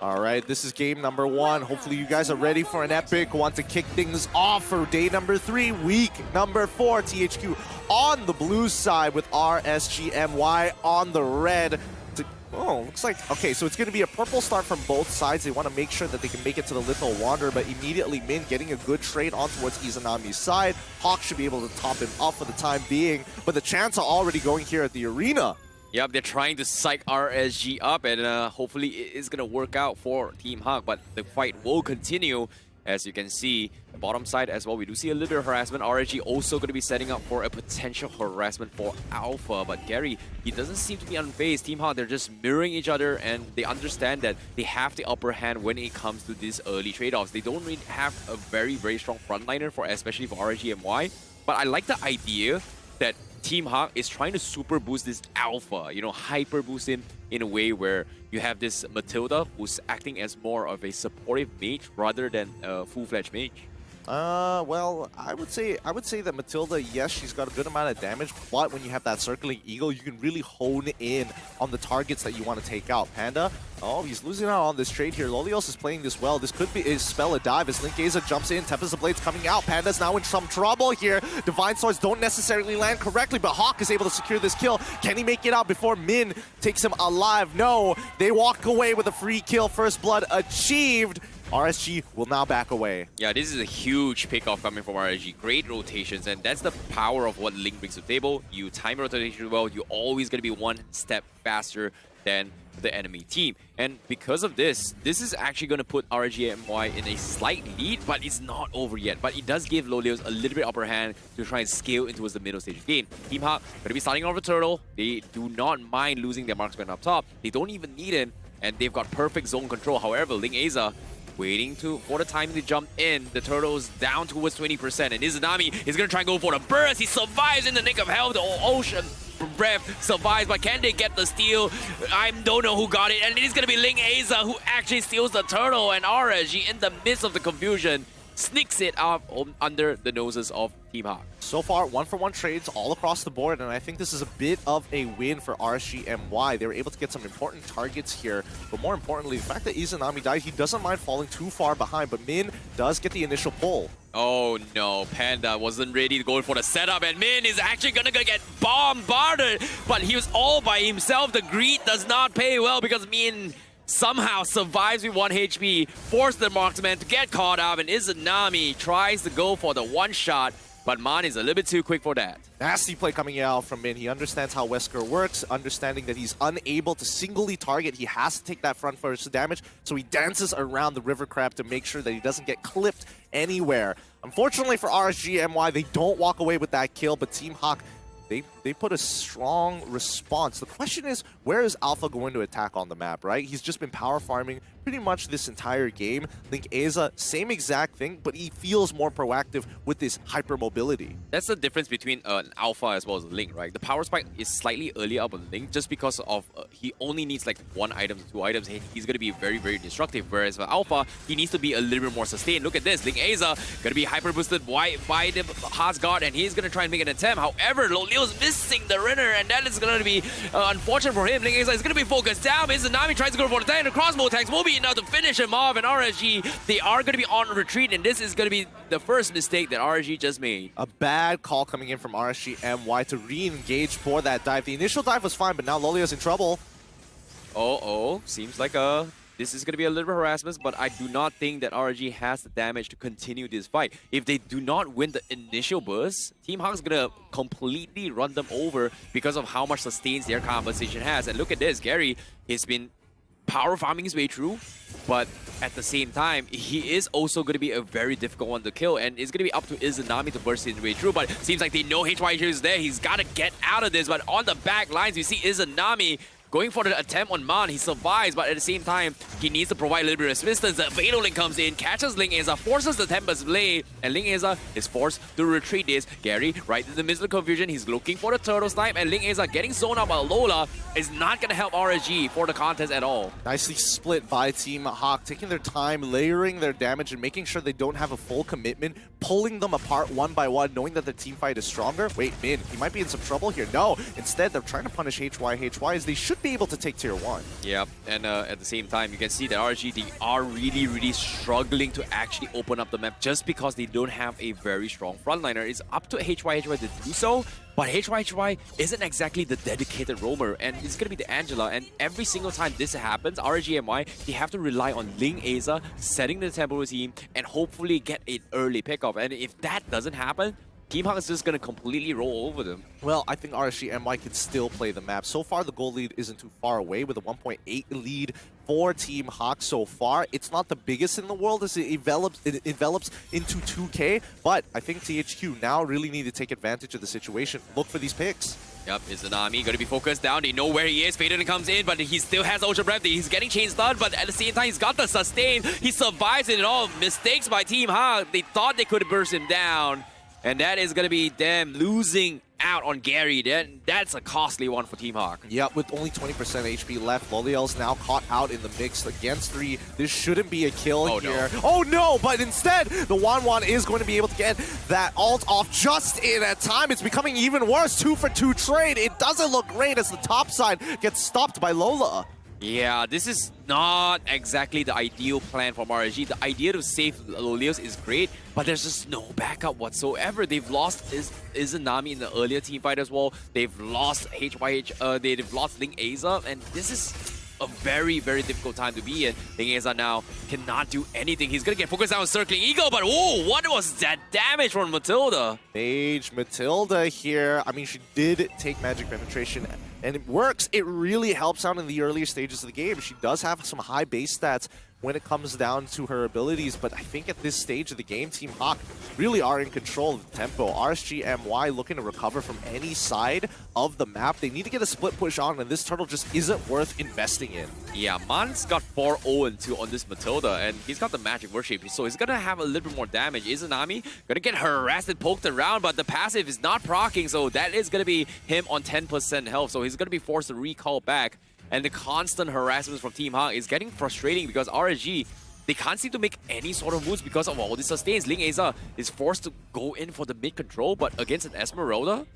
All right, this is game number 1. Hopefully you guys are ready for an epic. Want to kick things off for day number 3, week number 4. THQ on the blue side with RSGMY on the red. Oh, looks like, okay, so it's going to be a purple start from both sides. They want to make sure that they can make it to the Lethal Wanderer, but immediately Min getting a good trade on towards Izanami's side. HAQ should be able to top him up for the time being, but the chants are already going here at the arena. Yep, they're trying to psych RSG up, and hopefully it is going to work out for Team HAQ, but the fight will continue. As you can see, the bottom side as well, we do see a little bit of harassment. RSG also going to be setting up for a potential harassment for Alpha. But Gary, he doesn't seem to be unfazed. Team HAQ, they're just mirroring each other, and they understand that they have the upper hand when it comes to these early trade-offs. They don't really have a very, very strong frontliner, especially for RSGMY. But I like the idea that Team HAQ is trying to super boost this Alpha, you know, hyper boost him in a way where you have this Matilda who's acting as more of a supportive mage rather than a full-fledged mage. Well, I would say that Matilda, yes, she's got a good amount of damage, but when you have that circling eagle, you can really hone in on the targets that you want to take out. Panda, oh, he's losing out on this trade here. Lolios is playing this well. This could be his spell a dive as Linkeza jumps in. Tempest of Blades coming out. Panda's now in some trouble here. Divine Swords don't necessarily land correctly, but HAQ is able to secure this kill. Can he make it out before Min takes him alive? No, they walk away with a free kill. First blood achieved. RSG will now back away. Yeah, this is a huge pickoff coming from RSG. Great rotations, and that's the power of what Link brings to the table. You time rotation well, you're always going to be one step faster than the enemy team. And because of this, this is actually going to put RSGMY in a slight lead, but it's not over yet. But it does give Lolios a little bit upper hand to try and scale into the middle stage of the game. Team HAQ going to be starting off with Turtle. They do not mind losing their marksman up top. They don't even need him, and they've got perfect zone control. However, Linkeza waiting for the time to jump in. The Turtle's down towards 20%, and Izanami is going to try and go for the burst. He survives in the nick of hell. The Ocean Breath survives, but can they get the steal? I don't know who got it, and it is going to be Linkeza who actually steals the Turtle, and RSG in the midst of the confusion sneaks it up under the noses of Team HAQ. So far, 1-for-1 trades all across the board, and I think this is a bit of a win for RSGMY. They were able to get some important targets here, but more importantly, the fact that Izanami died, he doesn't mind falling too far behind, but Min does get the initial pull. Oh no, Panda wasn't ready to go for the setup, and Min is actually gonna get bombarded, but he was all by himself. The greed does not pay well because Min somehow survives with 1 HP, forced the marksman to get caught up, and Izanami tries to go for the one-shot, but Man is a little bit too quick for that. Nasty play coming out from Min. He understands how Wesker works, understanding that he's unable to singly target. He has to take that front first damage, so he dances around the River Crab to make sure that he doesn't get clipped anywhere. Unfortunately for RSGMY, they don't walk away with that kill, but Team HAQ, they put a strong response. The question is, where is Alpha going to attack on the map, right? He's just been power farming pretty much this entire game. Linkeza, same exact thing, but he feels more proactive with this hyper mobility. That's the difference between an Alpha as well as a Link, right? The power spike is slightly earlier up on Link just because of he only needs like 1 item to 2 items. He's going to be very, very destructive. Whereas for Alpha, he needs to be a little bit more sustained. Look at this. Linkeza going to be hyper boosted by the Heart's Guard, and he's going to try and make an attempt. However, Lolio's missing the Renner, and that is going to be unfortunate for him. Linkeza is going to be focused down. Izanami tries to go for the tank. The crossbow tanks will be enough to finish him off, and RSG, they are going to be on retreat, and this is going to be the first mistake that RSG just made. A bad call coming in from RSGMY to re-engage for that dive. The initial dive was fine, but now Lolio's in trouble. Seems like this is going to be a little bit of harassment, but I do not think that RSG has the damage to continue this fight. If they do not win the initial burst, Team HAQ is going to completely run them over because of how much sustains their compensation has. And look at this, Gary has been power farming his way through, but at the same time, he is also going to be a very difficult one to kill, and it's going to be up to Izanami to burst his way through, but it seems like they know HYH is there. He's got to get out of this, but on the back lines, you see Izanami going for the attempt on Man. He survives, but at the same time, he needs to provide a little bit of resistance. The Vado Link comes in, catches Linkeza, forces the Tempest Blade, and Linkeza is forced to retreat this. Gary, right in the midst of confusion, he's looking for the Turtle Snipe, and Linkeza getting zoned out by Lola is not going to help RSG for the contest at all. Nicely split by Team HAQ, taking their time, layering their damage, and making sure they don't have a full commitment, pulling them apart one by one, knowing that the team fight is stronger. Wait, Min, he might be in some trouble here. No, instead, they're trying to punish HYH as they should be able to take tier 1. Yeah, and at the same time, you can see that RSG, they are really, really struggling to actually open up the map just because they don't have a very strong frontliner. It's up to HYHY to do so, but HYHY isn't exactly the dedicated roamer, and it's going to be the Angela, and every single time this happens, RSG, they have to rely on Ling Aza setting the tempo routine and hopefully get an early pickoff, and if that doesn't happen, Team HAQ is just going to completely roll over them. Well, I think RSG can still play the map. So far, the goal lead isn't too far away with a 1.8 lead for Team HAQ so far. It's not the biggest in the world as it envelops into 2K, but I think THQ now really need to take advantage of the situation. Look for these picks. Yep, Izanami going to be focused down. They know where he is. Faden comes in, but he still has Ultra Breath. He's getting chain stunned, but at the same time, he's got the sustain. He survives it all. Mistakes by Team HAQ. They thought they could burst him down. And that is going to be them losing out on Gary. That's a costly one for Team HAQ. Yeah, with only 20% HP left, Loliel's now caught out in the mix against 3. This shouldn't be a kill here. No. Oh no, but instead, the Wan is going to be able to get that ult off just in that time. It's becoming even worse. 2-for-2 trade. It doesn't look great as the top side gets stopped by Lola. Yeah, this is not exactly the ideal plan from RSG. The idea to save Lolios is great, but there's just no backup whatsoever. They've lost Izanami in the earlier team fight as well. They've lost they've lost Ling Aza, and this is a very, very difficult time to be in. Ling Aza now cannot do anything. He's gonna get focused on Circling Eagle, but oh, what was that damage from Matilda? Mage Matilda here. I mean, she did take magic penetration, and it works. It really helps out in the earlier stages of the game. She does have some high base stats when it comes down to her abilities, but I think at this stage of the game, Team HAQ really are in control of the tempo. RSG MY looking to recover from any side of the map. They need to get a split push on, and this turtle just isn't worth investing in. Yeah, Man's got 4-0-2 on this Matilda, and he's got the magic worship, so he's gonna have a little bit more damage. Izanami gonna get harassed and poked around, but the passive is not proccing, so that is gonna be him on 10% health, so he's gonna be forced to recall back. And the constant harassment from Team HAQ is getting frustrating because RSG, they can't seem to make any sort of moves because of all this sustains. Ling Aza is forced to go in for the mid control, but against an Esmeralda,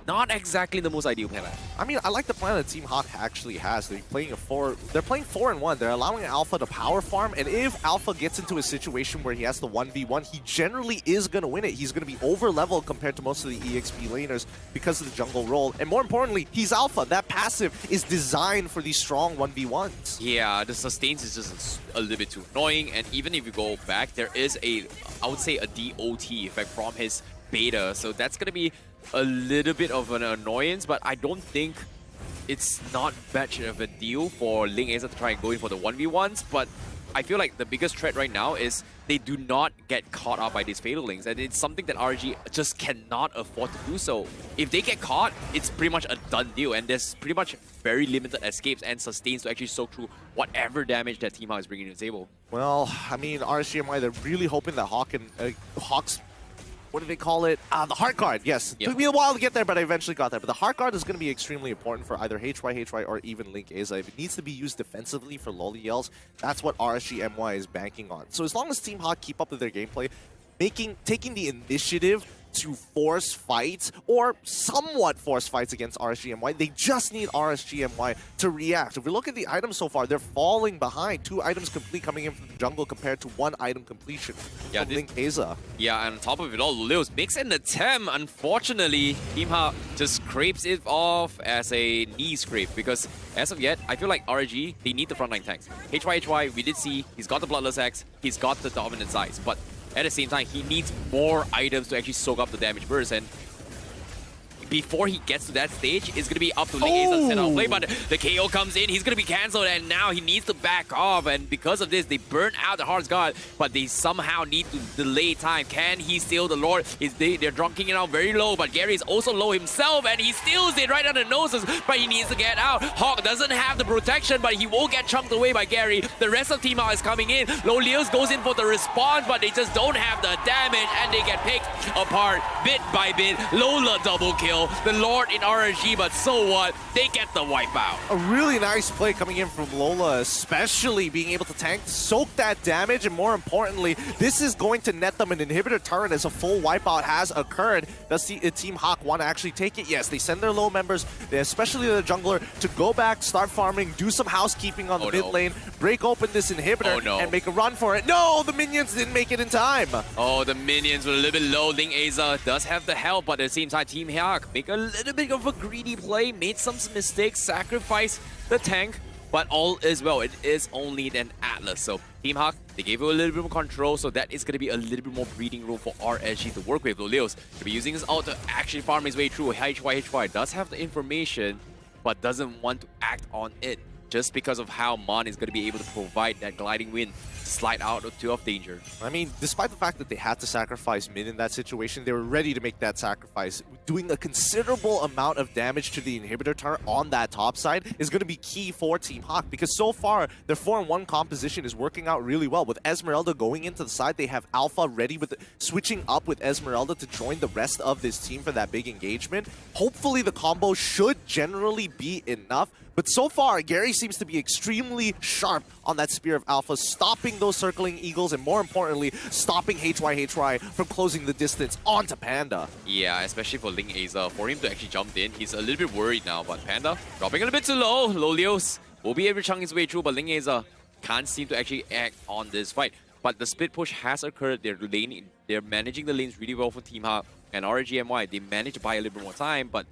not exactly the most ideal plan. I mean, I like the plan that Team HAQ actually has. They're playing 4-1. They're allowing Alpha to power farm, and if Alpha gets into a situation where he has the 1v1, he generally is going to win it. He's going to be over leveled compared to most of the EXP laners because of the jungle role. And more importantly, he's Alpha. That passive is designed for these strong 1v1s. Yeah, the sustains is just a little bit too annoying, and even if you go back, there is I would say a DOT effect from his beta, so that's going to be a little bit of an annoyance, but I don't think it's not much of a deal for Ling Aza to try and go in for the 1v1s, but I feel like the biggest threat right now is they do not get caught up by these Fatal Links, and it's something that RSG just cannot afford to do so. If they get caught, it's pretty much a done deal, and there's pretty much very limited escapes and sustains to actually soak through whatever damage that Team HAQ is bringing to the table. Well, I mean, RSG, they're really hoping that HAQ's what do they call it? The heart guard, yes. Yep. Took me a while to get there, but I eventually got there. But the heart guard is going to be extremely important for either HY or even Ling Aza. If it needs to be used defensively for Loliels, that's what RSG MY is banking on. So as long as Team HAQ keep up with their gameplay, taking the initiative to force fights or somewhat force fights against RSG they just need RSG to react. If we look at the items so far, they're falling behind. 2 items complete coming in from the jungle compared to 1 item completion from Ling Aza. Yeah, and on top of it all, Leos makes an attempt. Unfortunately, Team HAQ just scrapes it off as a knee scrape because as of yet, I feel like RSG, they need the frontline tanks. HY, we did see, he's got the Bloodless Axe, he's got the Dominant Size, but at the same time, he needs more items to actually soak up the damage burst, and before he gets to that stage, it's going to be up to Ling Aza to set out play, but the KO comes in, he's going to be cancelled, and now he needs to back off, and because of this, they burn out the Heart's Guard, but they somehow need to delay time. Can he steal the Lord? They're drunking it out very low, but Gary is also low himself, and he steals it right under the noses, but he needs to get out. HAQ doesn't have the protection, but he will get chunked away by Gary. The rest of Team HAQ is coming in. Lolios goes in for the response, but they just don't have the damage, and they get picked apart bit by bit. Lola double kill. kill. The Lord in RSG, but so what? They get the wipeout. A really nice play coming in from Lola, especially being able to tank, soak that damage, and more importantly, this is going to net them an inhibitor turret as a full wipeout has occurred. Does Team HAQ want to actually take it? Yes, they send their low members, especially the jungler, to go back, start farming, do some housekeeping on the mid lane, break open this inhibitor, and make a run for it. No, the minions didn't make it in time. Oh, the minions were a little bit low. Ling Aza does have the help, but at the same time, Team HAQ make a little bit of a greedy play, made some mistakes, sacrificed the tank, but all is well. It is only an Atlas, so Team HAQ, they gave you a little bit more control, so that is going to be a little bit more breathing room for RSG to work with. Lolios to be using his ult to actually farm his way through. HY does have the information, but doesn't want to act on it, just because of how Mon is going to be able to provide that gliding wind to slide out of two of danger. I mean, despite the fact that they had to sacrifice mid in that situation, they were ready to make that sacrifice. Doing a considerable amount of damage to the inhibitor turret on that top side is going to be key for Team HAQ, because so far their 4-1 composition is working out really well. With Esmeralda going into the side, they have Alpha ready with switching up with Esmeralda to join the rest of this team for that big engagement. Hopefully the combo should generally be enough. But so far, Gary seems to be extremely sharp on that Spear of Alpha, stopping those circling eagles, and more importantly, stopping HY from closing the distance onto Panda. Yeah, especially for Ling Aza. For him to actually jump in, he's a little bit worried now, but Panda dropping a little bit too low. Lolios will be able to chunk his way through, but Ling Aza can't seem to actually act on this fight. But the split push has occurred. They're managing the lanes really well for Team HAQ, and RGMY, they managed to buy a little bit more time, but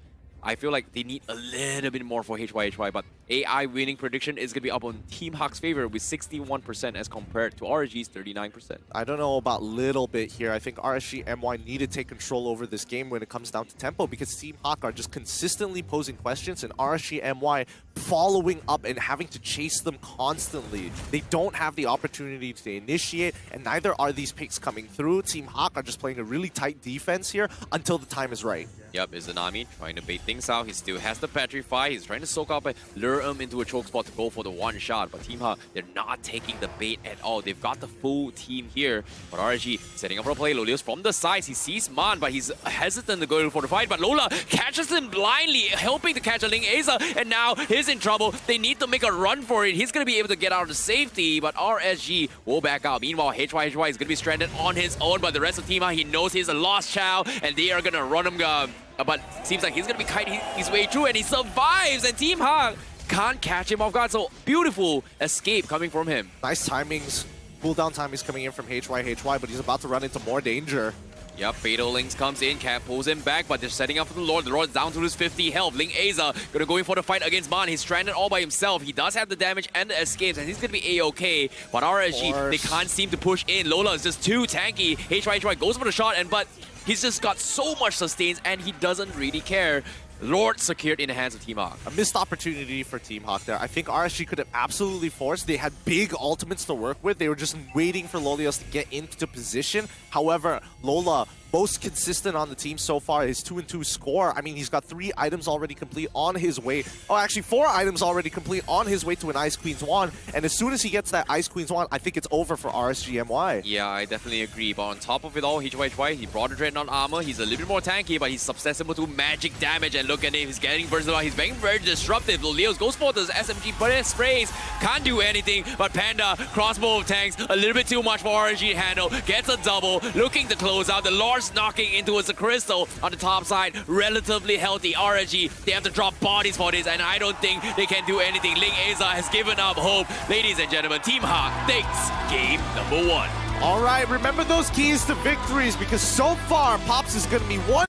I feel like they need a little bit more for HY, but AI winning prediction is going to be up on Team HAQ's favor with 61% as compared to RSG's 39%. I don't know about little bit here. I think RSG MY need to take control over this game when it comes down to tempo, because Team HAQ are just consistently posing questions, and RSG MY following up and having to chase them constantly. They don't have the opportunity to initiate, and neither are these picks coming through. Team HAQ are just playing a really tight defense here until the time is right. Yep, Izanami trying to bait things out. He still has the Petrify. He's trying to soak up and lure him into a choke spot to go for the one shot. But Team HAQ, they're not taking the bait at all. They've got the full team here. But RSG setting up for a play. Lolios from the sides. He sees Man, but he's hesitant to go for the fight. But Lola catches him blindly, helping to catch a Ling Aza. And now he's in trouble. They need to make a run for it. He's going to be able to get out of safety, but RSG will back out. Meanwhile, HY is going to be stranded on his own. But the rest of Team HAQ, he knows he's a lost child, and they are going to run him. But seems like he's going to be kiting his way through, and he survives, and Team HAQ can't catch him off guard. So beautiful escape coming from him. Nice timings. Cooldown time is coming in from HY, but he's about to run into more danger. Yep, Fatal Links comes in, Cat pulls him back, but they're setting up for the Lord. The Lord's down to his 50 health. Ling Aza gonna go in for the fight against Man. He's stranded all by himself. He does have the damage and the escapes, and he's gonna be A-okay. But RSG, they can't seem to push in. Lola is just too tanky. HY goes for the shot, but he's just got so much sustains, and he doesn't really care. Lord secured in the hands of Team HAQ. A missed opportunity for Team HAQ there. I think RSG could have absolutely forced. They had big ultimates to work with. They were just waiting for Lolios to get into position. However, Lola, most consistent on the team so far, his 2-2 score. I mean, he's got 3 items already complete on his way. Oh, actually 4 items already complete on his way to an Ice Queen's Wand. And as soon as he gets that Ice Queen's Wand, I think it's over for RSGMY. Yeah, I definitely agree. But on top of it all, HY, he brought a Dreadnought armor. He's a little bit more tanky, but he's susceptible to magic damage. And look at him, he's getting versatile. He's being very disruptive. Lolios goes for this SMG sprays. Can't do anything, but Panda, crossbow of tanks, a little bit too much for RSG to handle. Gets a double, looking to close out. The Lord's knocking into us a crystal on the top side. Relatively healthy RSG. They have to drop bodies for this, and I don't think they can do anything. Ling Aza has given up hope. Ladies and gentlemen, Team HAQ takes game number 1. All right, remember those keys to victories, because so far, Pops is going to be one